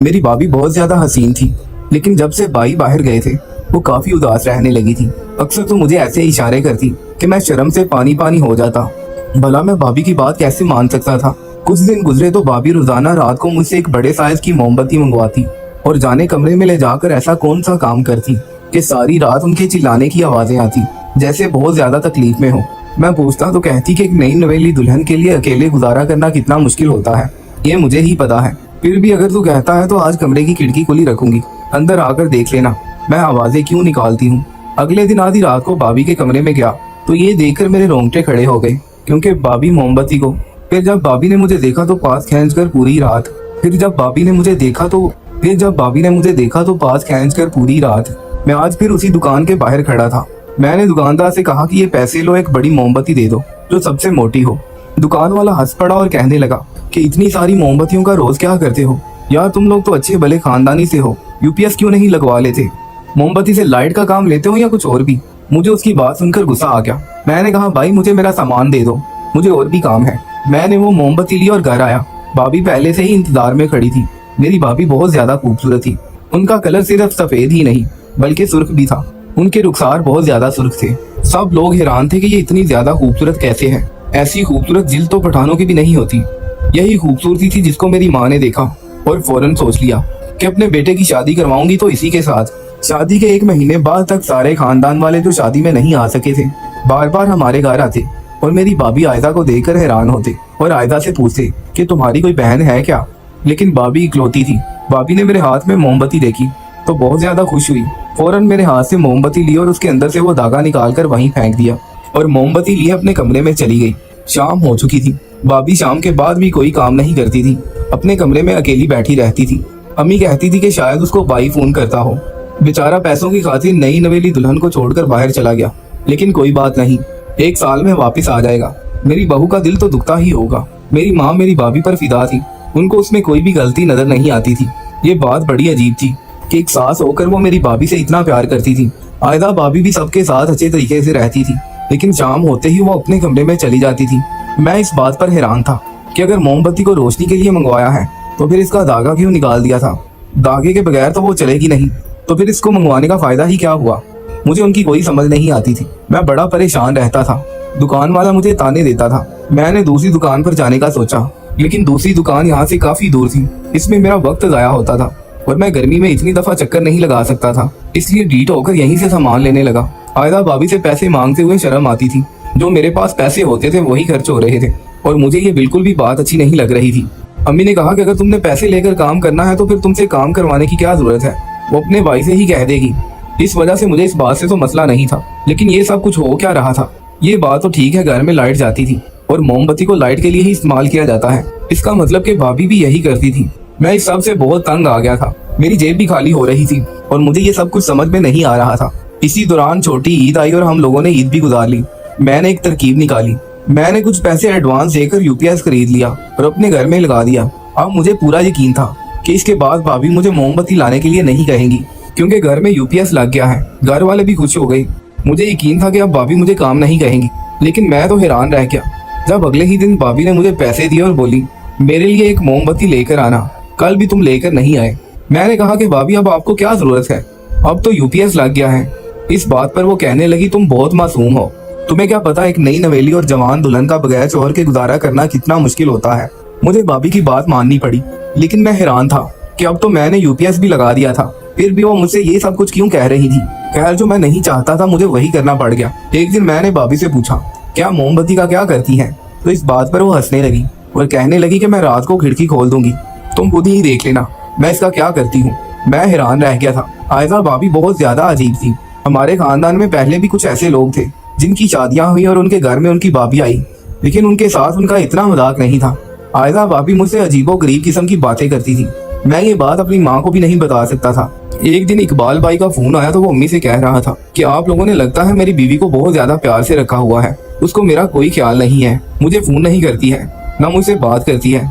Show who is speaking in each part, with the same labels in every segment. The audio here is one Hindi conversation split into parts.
Speaker 1: मेरी भाभी बहुत ज्यादा हसीन थी, लेकिन जब से भाई बाहर गए थे वो काफी उदास रहने लगी थी। अक्सर तो मुझे ऐसे इशारे करती कि मैं शर्म से पानी पानी हो जाता। भला मैं भाभी की बात कैसे मान सकता था। कुछ दिन गुजरे तो भाभी रोजाना रात को मुझसे एक बड़े साइज की मोमबत्ती मंगवाती और जाने कमरे में ले जाकर ऐसा कौन सा काम करती कि सारी रात उनके चिल्लाने की आवाजें आती, जैसे बहुत ज्यादा तकलीफ में हो। मैं पूछता तो कहती कि एक नई नवेली दुल्हन के लिए अकेले गुजारा करना कितना मुश्किल होता है, ये मुझे ही पता है। फिर भी अगर तू कहता है तो आज कमरे की खिड़की खुली रखूंगी, अंदर आकर देख लेना मैं आवाजें क्यों निकालती हूँ। अगले दिन आधी रात को भाभी के कमरे में गया तो ये देखकर मेरे रोंगटे खड़े हो गए, क्योंकि भाभी मोमबत्ती को फिर जब भाभी ने मुझे देखा तो पास खींचकर पूरी रात फिर जब भाभी ने मुझे देखा तो पास खींचकर पूरी रात मैं आज फिर उसी दुकान के बाहर खड़ा था। मैंने दुकानदार से कहा कि ये पैसे लो, एक बड़ी मोमबत्ती दे दो जो सबसे मोटी हो। दुकान वाला हंस पड़ा और कहने लगा कि इतनी सारी मोमबत्तियों का रोज क्या करते हो यार, तुम लोग तो अच्छे भले खानदानी से हो, यूपीएस क्यों नहीं लगवा लेते? मोमबत्ती से लाइट का काम लेते हो या कुछ और भी? मुझे उसकी बात सुनकर गुस्सा आ गया। मैंने कहा भाई मुझे मेरा सामान दे दो, मुझे और भी काम है। मैंने वो मोमबत्ती ली और घर आया। भाभी पहले से ही इंतजार में खड़ी थी। मेरी भाभी बहुत ज्यादा खूबसूरत थी। उनका कलर सिर्फ सफेद ही नहीं बल्कि सुर्ख भी था। उनके रुखसार बहुत ज्यादा सुर्ख थे। सब लोग हैरान थे कि ये इतनी ज्यादा खूबसूरत कैसे है। ऐसी खूबसूरत जिल तो पठानों की भी नहीं होती। यही खूबसूरती थी जिसको मेरी माँ ने देखा और फौरन सोच लिया कि अपने बेटे की शादी करवाऊंगी तो इसी के साथ। शादी के 1 महीने बाद तक सारे खानदान वाले जो शादी में नहीं आ सके थे बार बार हमारे घर आते और मेरी भाभी आयदा को देखकर हैरान होते और आयदा से पूछते कि तुम्हारी कोई बहन है क्या? लेकिन भाभी इकलौती थी। भाभी ने मेरे हाथ में मोमबत्ती देखी तो बहुत ज्यादा खुश हुई। फौरन मेरे हाथ से मोमबत्ती ली और उसके अंदर से वो धागा निकाल कर वहीं फेंक दिया और मोमबत्ती लिए अपने कमरे में चली गई। शाम हो चुकी थी। भाभी शाम के बाद भी कोई काम नहीं करती थी, अपने कमरे में अकेली बैठी रहती थी। अम्मी कहती थी कि शायद उसको भाई फोन करता हो। बेचारा पैसों की खातिर नई नवेली दुल्हन को छोड़कर बाहर चला गया, लेकिन कोई बात नहीं, 1 साल में वापस आ जाएगा। मेरी बहू का दिल तो दुखता ही होगा। मेरी माँ मेरी भाभी पर फिदा थी, उनको उसमें कोई भी गलती नजर नहीं आती थी। ये बात बड़ी अजीब थी कि एक सास होकर वो मेरी भाभी से इतना प्यार करती थी। आयदा भाभी भी सबके साथ अच्छे तरीके से रहती थी, लेकिन शाम होते ही वो अपने कमरे में चली जाती थी। मैं इस बात पर हैरान था कि अगर मोमबत्ती को रोशनी के लिए मंगवाया है तो फिर इसका धागा क्यों निकाल दिया था? धागे के बगैर तो वो चलेगी नहीं, तो फिर इसको मंगवाने का फायदा ही क्या हुआ? मुझे उनकी कोई समझ नहीं आती थी। मैं बड़ा परेशान रहता था। दुकान वाला मुझे ताने देता था। मैंने दूसरी दुकान पर जाने का सोचा, लेकिन दूसरी दुकान यहाँ से काफी दूर थी। इसमें मेरा वक्त जाया होता था और मैं गर्मी में इतनी दफा चक्कर नहीं लगा सकता था, इसलिए डीट होकर यहीं से सामान लेने लगा। आयदा भाभी से पैसे मांगते हुए शर्म आती थी। जो मेरे पास पैसे होते थे वही खर्च हो रहे थे और मुझे ये बिल्कुल भी बात अच्छी नहीं लग रही थी। अम्मी ने कहा कि अगर तुमने पैसे लेकर काम करना है तो फिर तुमसे काम करवाने की क्या जरूरत है, वो अपने भाई से ही कह देगी। इस वजह से मुझे इस बात से तो मसला नहीं था, लेकिन ये सब कुछ हो क्या रहा था? ये बात तो ठीक है, घर में लाइट जाती थी और मोमबत्ती को लाइट के लिए ही इस्तेमाल किया जाता है। इसका मतलब कि भाभी भी यही करती थी। मैं इस सब से बहुत तंग आ गया था। मेरी जेब भी खाली हो रही थी और मुझे ये सब कुछ समझ में नहीं आ रहा था। इसी दौरान छोटी ईद आई और हम लोगों ने ईद भी गुजार ली। मैंने एक तरकीब निकाली। मैंने कुछ पैसे एडवांस देकर यूपीएस खरीद लिया और अपने घर में लगा दिया। अब मुझे पूरा यकीन था कि इसके बाद भाभी मुझे मोमबत्ती लाने के लिए नहीं कहेंगी, क्योंकि घर में यूपीएस लग गया है। घर वाले भी खुश हो गए। मुझे यकीन था कि अब भाभी मुझे काम नहीं कहेंगी, लेकिन मैं तो हैरान रह गया जब अगले ही दिन भाभी ने मुझे पैसे दिए और बोली मेरे लिए एक मोमबत्ती लेकर आना, कल भी तुम लेकर नहीं आए। मैंने कहा कि भाभी अब आपको क्या जरूरत है, अब तो यूपीएस लग गया है। इस बात पर वो कहने लगी तुम बहुत मासूम हो, तुम्हें क्या पता एक नई नवेली और जवान दुल्हन का बगैर शौहर के गुजारा करना कितना मुश्किल होता है। मुझे भाभी की बात माननी पड़ी, लेकिन मैं हैरान था कि अब तो मैंने यूपीएस भी लगा दिया था, फिर भी वो मुझसे ये सब कुछ क्यों कह रही थी। खैर जो मैं नहीं चाहता था मुझे वही करना पड़ गया। एक दिन मैंने भाभी से पूछा क्या मोमबत्ती का क्या करती है, तो इस बात पर वो हंसने लगी और कहने लगी कि मैं रात को खिड़की खोल दूंगी, तुम खुद ही देख लेना मैं इसका क्या करती हूँ। मैं हैरान रह गया था। आयदा भाभी बहुत ज्यादा अजीब थी। हमारे खानदान में पहले भी कुछ ऐसे लोग थे जिनकी शादियां हुई और उनके घर में उनकी भाभी आई, लेकिन उनके साथ उनका इतना मजाक नहीं था। आयदा भाभी मुझसे अजीबो गरीब किस्म की बातें करती थी। मैं ये बात अपनी माँ को भी नहीं बता सकता था। एक दिन इकबाल भाई का फोन आया तो वो अम्मी से कह रहा था कि आप लोगों ने लगता है मेरी बीवी को बहुत ज्यादा प्यार से रखा हुआ है, उसको मेरा कोई ख्याल नहीं है, मुझे फोन नहीं करती है, ना मुझसे बात करती है।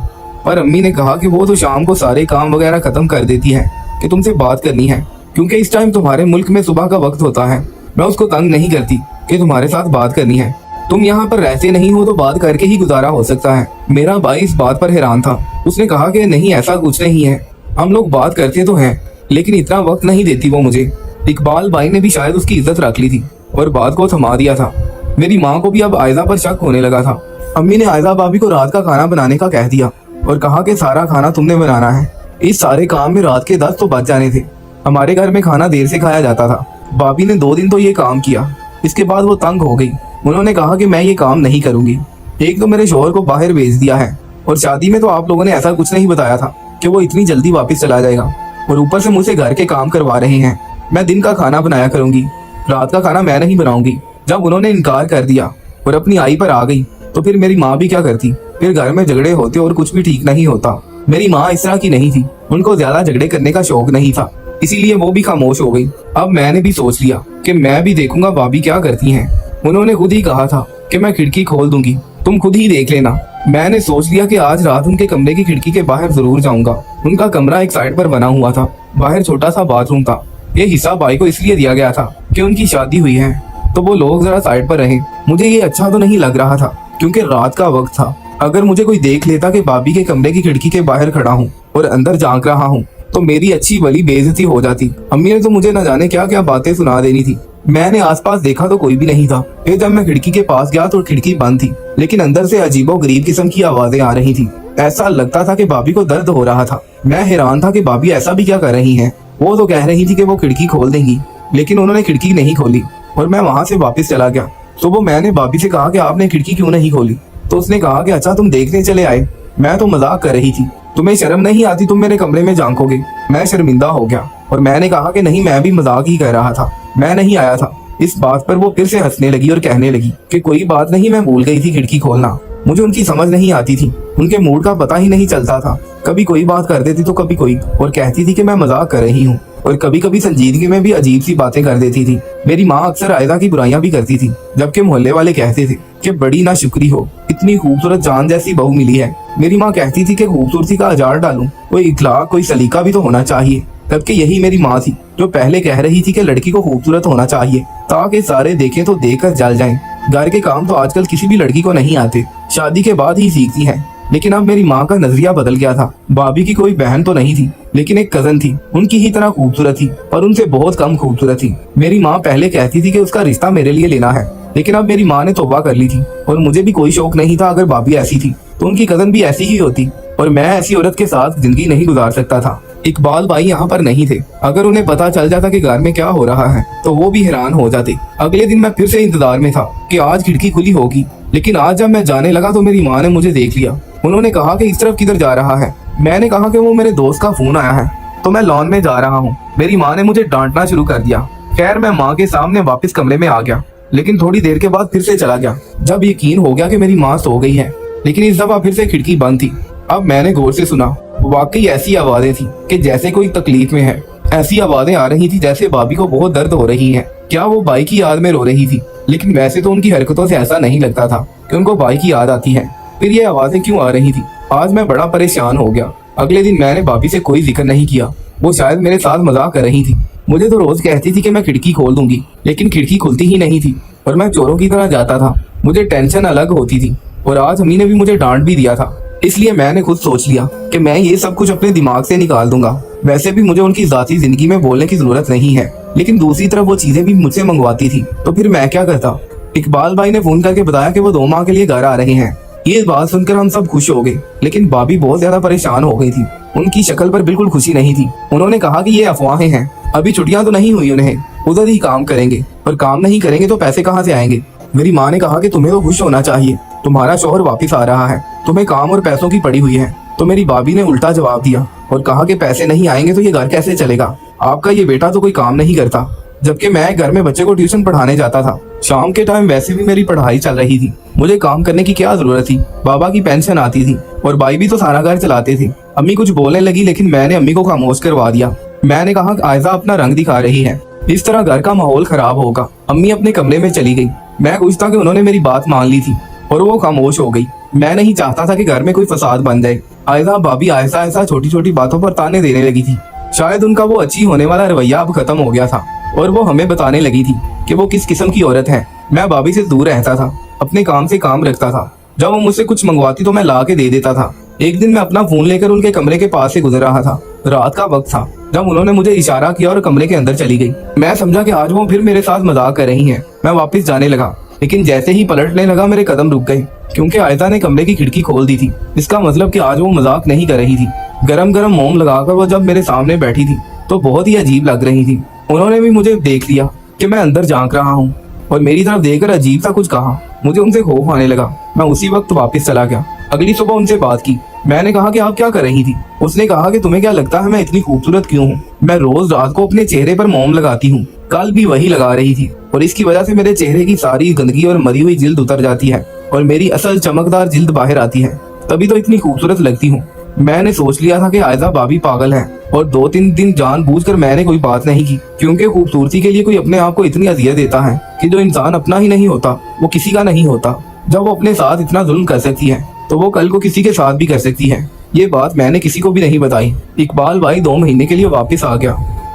Speaker 1: पर अम्मी ने कहा कि वो तो शाम को सारे काम वगैरह खत्म कर देती है कि तुमसे बात करनी है, क्योंकि इस टाइम तुम्हारे मुल्क में सुबह का वक्त होता है। मैं उसको तंग नहीं करती कि तुम्हारे साथ बात करनी है, तुम यहाँ पर रहते नहीं हो तो बात करके ही गुजारा हो सकता है। मेरा भाई इस बात पर हैरान था। उसने कहा कि नहीं ऐसा कुछ नहीं है, हम लोग बात करते तो हैं, लेकिन इतना वक्त नहीं देती वो मुझे। इकबाल भाई ने भी शायद उसकी इज्जत रख ली थी और बात को थमा दिया था। मेरी माँ को भी अब आयजा पर शक होने लगा था। अम्मी ने आयजा भाभी को रात का खाना बनाने का कह दिया और कहा कि सारा खाना तुमने बनाना है। इस सारे काम में रात के 10 तो बज जाने थे। हमारे घर में खाना देर से खाया जाता था। भाभी ने 2 दिन तो ये काम किया, इसके बाद वो तंग हो गई। उन्होंने कहा कि मैं ये काम नहीं करूंगी। एक तो मेरे शोहर को बाहर भेज दिया है और शादी में तो आप लोगों ने ऐसा कुछ नहीं बताया था कि वो इतनी जल्दी वापस चला जाएगा, और ऊपर से मुझसे घर के काम करवा रहे हैं। मैं दिन का खाना बनाया करूंगी, रात का खाना मैं नहीं बनाऊंगी। जब उन्होंने इनकार कर दिया और अपनी आई पर आ गई तो फिर मेरी माँ भी क्या करती। फिर घर में झगड़े होते और कुछ भी ठीक नहीं होता। मेरी माँ इस तरह की नहीं थी, उनको ज्यादा झगड़े करने का शौक नहीं था, इसीलिए वो भी खामोश हो गई। अब मैंने भी सोच लिया कि मैं भी देखूंगा भाभी क्या करती हैं। उन्होंने खुद ही कहा था कि मैं खिड़की खोल दूंगी, तुम खुद ही देख लेना। मैंने सोच लिया कि आज रात उनके कमरे की खिड़की के बाहर जरूर जाऊंगा। उनका कमरा एक साइड पर बना हुआ था, बाहर छोटा सा बाथरूम था। ये हिस्सा भाई को इसलिए दिया गया था कि उनकी शादी हुई है तो वो लोग जरा साइड पर रहे। मुझे ये अच्छा तो नहीं लग रहा था क्योंकि रात का वक्त था। अगर मुझे कोई देख लेता कि भाभी के कमरे की खिड़की के बाहर खड़ा हूँ और अंदर झांक रहा हूँ तो मेरी अच्छी भली बेइज्जती हो जाती। अम्मी ने तो मुझे न जाने क्या क्या बातें सुना देनी थी। मैंने आसपास देखा तो कोई भी नहीं था। फिर जब मैं खिड़की के पास गया तो खिड़की बंद थी, लेकिन अंदर से अजीबोगरीब किस्म की आवाजें आ रही थी। ऐसा लगता था कि भाभी को दर्द हो रहा था। मैं हैरान था कि भाभी ऐसा भी क्या कर रही हैं। वो तो कह रही थी कि वो खिड़की खोल देंगी, लेकिन उन्होंने खिड़की नहीं खोली और मैं वहां से वापस चला गया। सुबह मैंने भाभी से कहा कि आपने खिड़की क्यों नहीं खोली, तो उसने कहा कि अच्छा तुम देखने चले आए। मैं तो मजाक कर रही थी, तुम्हें शर्म नहीं आती, तुम मेरे कमरे में झांकोगे। मैं शर्मिंदा हो गया और मैंने कहा कि नहीं, मैं भी मजाक ही कर रहा था, मैं नहीं आया था। इस बात पर वो फिर से हंसने लगी और कहने लगी कि कोई बात नहीं, मैं भूल गई थी खिड़की खोलना। मुझे उनकी समझ नहीं आती थी, उनके मूड का पता ही नहीं चलता था। कभी कोई बात कर देती तो कभी कोई, और कहती थी कि मैं मजाक कर रही हूँ, और कभी कभी संजीदगी में भी अजीब सी बातें कर देती थी। मेरी माँ अक्सर आयदा की बुराइयां भी करती थी, जबकि मोहल्ले वाले कहते थे कि बड़ी ना शुक्री हो, इतनी खूबसूरत जान जैसी बहू मिली है। मेरी माँ कहती थी कि खूबसूरती का अजार डालूं, कोई इखलाक कोई सलीका भी तो होना चाहिए। जबकि यही मेरी माँ थी जो पहले कह रही थी कि लड़की को खूबसूरत होना चाहिए ताकि सारे देखें तो देखकर जल जाएं। घर के काम तो आजकल किसी भी लड़की को नहीं आते, शादी के बाद ही सीखती हैं। लेकिन अब मेरी माँ का नजरिया बदल गया था। भाभी की कोई बहन तो नहीं थी, लेकिन एक कजन थी, उनकी ही तरह खूबसूरत थी, पर उनसे बहुत कम खूबसूरत थी। मेरी माँ पहले कहती थी कि उसका रिश्ता मेरे लिए लेना है, लेकिन अब मेरी माँ ने तौबा कर ली थी और मुझे भी कोई शौक नहीं था। अगर भाभी ऐसी थी तो उनकी कजन भी ऐसी ही होती, और मैं ऐसी औरत के साथ जिंदगी नहीं गुजार सकता था। इकबाल भाई यहाँ पर नहीं थे। अगर उन्हें पता चल जाता कि घर में क्या हो रहा है तो वो भी हैरान हो जाते। अगले दिन मैं फिर से इंतजार में था कि आज खिड़की खुली होगी, लेकिन आज जब मैं जाने लगा तो मेरी माँ ने मुझे देख लिया। उन्होंने कहा कि इस तरफ किधर जा रहा है। मैंने कहा कि वो मेरे दोस्त का फोन आया है तो मैं लॉन में जा रहा हूँ। मेरी माँ ने मुझे डांटना शुरू कर दिया। खैर मैं माँ के सामने वापस कमरे में आ गया, लेकिन थोड़ी देर के बाद फिर से चला गया जब यकीन हो गया कि मेरी माँ सो गई है। लेकिन इस दफा फिर से खिड़की बंद थी। अब मैंने गौर से सुना, वाकई ऐसी आवाजें थी कि जैसे कोई तकलीफ में है। ऐसी आवाजें आ रही थी जैसे भाभी को बहुत दर्द हो रही है। क्या वो भाई की याद में रो रही थी? लेकिन वैसे तो उनकी हरकतों से ऐसा नहीं लगता था कि उनको भाई की याद आती है। फिर ये आवाजें क्यों आ रही थी? आज मैं बड़ा परेशान हो गया। अगले दिन मैंने भाभी से कोई जिक्र नहीं किया। वो शायद मेरे साथ मजाक कर रही थी। मुझे तो रोज कहती थी कि मैं खिड़की खोल दूंगी, लेकिन खिड़की खुलती ही नहीं थी और मैं चोरों की तरह जाता था। मुझे टेंशन अलग होती थी और आज अम्मी ने भी मुझे डांट भी दिया था। इसलिए मैंने खुद सोच लिया कि मैं ये सब कुछ अपने दिमाग से निकाल दूंगा। वैसे भी मुझे उनकी जाती जिंदगी में बोलने की जरूरत नहीं है, लेकिन दूसरी तरफ वो चीजें भी मुझसे मंगवाती थी, तो फिर मैं क्या करता। इकबाल भाई ने फोन करके बताया कि वो 2 माह के लिए घर आ रहे हैं। ये बात सुनकर हम सब खुश हो गए, लेकिन भाभी बहुत ज्यादा परेशान हो गई थी। उनकी शक्ल पर बिल्कुल खुशी नहीं थी। उन्होंने कहा कि ये अफवाहें हैं, अभी छुट्टियां तो नहीं हुई उन्हें, उधर ही काम करेंगे, और काम नहीं करेंगे तो पैसे कहाँ से आएंगे। मेरी माँ ने कहा कि तुम्हें तो खुश होना चाहिए, तुम्हारा शौहर वापिस आ रहा है, तुम्हें काम और पैसों की पड़ी हुई है। तो मेरी भाभी ने उल्टा जवाब दिया और कहा कि पैसे नहीं आएंगे तो ये घर कैसे चलेगा। आपका ये बेटा तो कोई काम नहीं करता, जबकि मैं घर में बच्चे को ट्यूशन पढ़ाने जाता था। शाम के टाइम वैसे भी मेरी पढ़ाई चल रही थी, मुझे काम करने की क्या जरूरत थी। बाबा की पेंशन आती थी और भाई भी तो सारा घर चलाते थे। अम्मी कुछ बोलने लगी, लेकिन मैंने अम्मी को खामोश करवा दिया। मैंने कहा कि आयजा अपना रंग दिखा रही है, इस तरह घर का माहौल खराब होगा। अम्मी अपने कमरे में चली गई। मैं खुश था कि उन्होंने मेरी बात मान ली थी और वो खामोश हो गई। मैं नहीं चाहता था कि घर में कोई फसाद बन जाए। आयजा भाभी ऐसा ऐसा छोटी छोटी बातों पर ताने देने लगी थी। शायद उनका वो अच्छी होने वाला रवैया अब खत्म हो गया था और वो हमें बताने लगी थी कि वो किस किस्म की औरत है। मैं भाभी से दूर रहता था, अपने काम से काम रखता था। जब वो मुझसे कुछ मंगवाती तो मैं ला के दे देता था। एक दिन मैं अपना फोन लेकर उनके कमरे के पास से गुजर रहा था। रात का वक्त था जब उन्होंने मुझे इशारा किया और कमरे के अंदर चली गई। मैं समझा कि आज वो फिर मेरे साथ मजाक कर रही हैं। मैं वापस जाने लगा, लेकिन जैसे ही पलटने लगा मेरे कदम रुक गए, क्योंकि आयता ने कमरे की खिड़की खोल दी थी। इसका मतलब कि आज वो मजाक नहीं कर रही थी। गरम गरम मोम लगाकर वो जब मेरे सामने बैठी थी तो बहुत ही अजीब लग रही थी। उन्होंने भी मुझे देख लिया कि मैं अंदर झांक रहा हूँ और मेरी तरफ देखकर अजीब सा कुछ कहा। मुझे उनसे खौफ आने लगा। मैं उसी वक्त वापस चला गया। अगली सुबह उनसे बात की। मैंने कहा कि आप क्या कर रही थी। उसने कहा कि तुम्हें क्या लगता है मैं इतनी खूबसूरत क्यों हूँ? मैं रोज रात को अपने चेहरे पर मोम लगाती हूँ। कल भी वही लगा रही थी और इसकी वजह से मेरे चेहरे की सारी गंदगी और मरी हुई जिल्द उतर जाती है और मेरी असल चमकदार जिल्द बाहर आती है, तभी तो इतनी खूबसूरत लगती हूँ। मैंने सोच लिया था कि आयजा भाभी पागल है और 2-3 दिन जानबूझकर मैंने कोई बात नहीं की, क्योंकि खूबसूरती के लिए कोई अपने आप को इतनी अजियत देता है कि जो इंसान अपना ही नहीं होता वो किसी का नहीं होता। जब वो अपने साथ इतना जुल्म कर सकती है तो वो कल को किसी के साथ भी कर सकती है। ये बात मैंने किसी को भी नहीं बताई। इकबाल भाई 2 महीने के लिए वापस आ गया।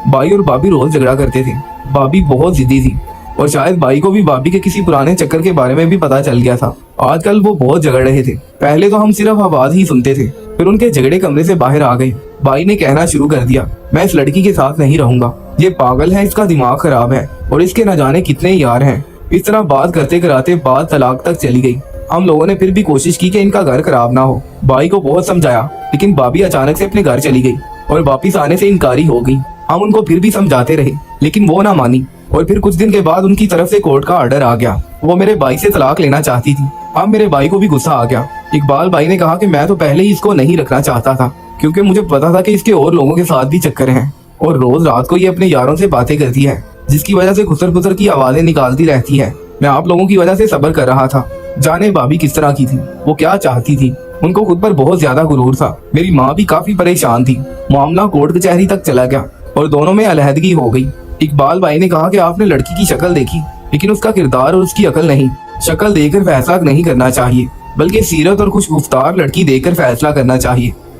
Speaker 1: भाई और भाभी रोज झगड़ा करते थे। भाभी बहुत जिद्दी थी और शायद भाई को भी भाभी के किसी पुराने चक्कर के बारे में भी पता चल गया था। आजकल वो बहुत झगड़ रहे थे। पहले तो हम सिर्फ आवाज ही सुनते थे, फिर उनके झगड़े कमरे से बाहर आ गए। भाई ने कहना शुरू कर दिया, मैं इस लड़की के साथ नहीं रहूंगा, ये पागल है, इसका दिमाग खराब है और इसके न जाने कितने यार हैं। इस तरह बात करते कराते बात तलाक तक चली गई। हम लोगों ने फिर भी कोशिश की कि इनका घर खराब ना हो। भाई को बहुत समझाया, लेकिन भाभी अचानक से अपने घर चली गई और वापिस आने से इनकारी हो गई। हम उनको फिर भी समझाते रहे, लेकिन वो ना मानी और फिर कुछ दिन के बाद उनकी तरफ से कोर्ट का ऑर्डर आ गया। वो मेरे भाई से तलाक लेना चाहती थी। अब मेरे भाई को भी गुस्सा आ गया। इकबाल भाई ने कहा कि मैं तो पहले ही इसको नहीं रखना चाहता था, क्योंकि मुझे पता था कि इसके और लोगों के साथ भी चक्कर हैं और रोज रात को ये अपने यारों से बातें करती है, जिसकी वजह से खुसर खुसर की आवाजें निकालती रहती है। मैं आप लोगों की वजह से सब्र कर रहा था। जाने भाभी किस तरह की थी, वो क्या चाहती थी। उनको खुद पर बहुत ज्यादा गुरूर था। मेरी माँ भी काफी परेशान थी। मामला कोर्ट कचहरी तक चला गया और दोनों में अलहदगी हो गई। इकबाल भाई ने कहा कि आपने लड़की की शक्ल देखी, लेकिन उसका किरदार और उसकी अकल नहीं। शक्ल देखकर फैसला नहीं करना चाहिए, बल्कि सीरत और खुश गुफ्तार लड़की देखकर फैसला करना चाहिए।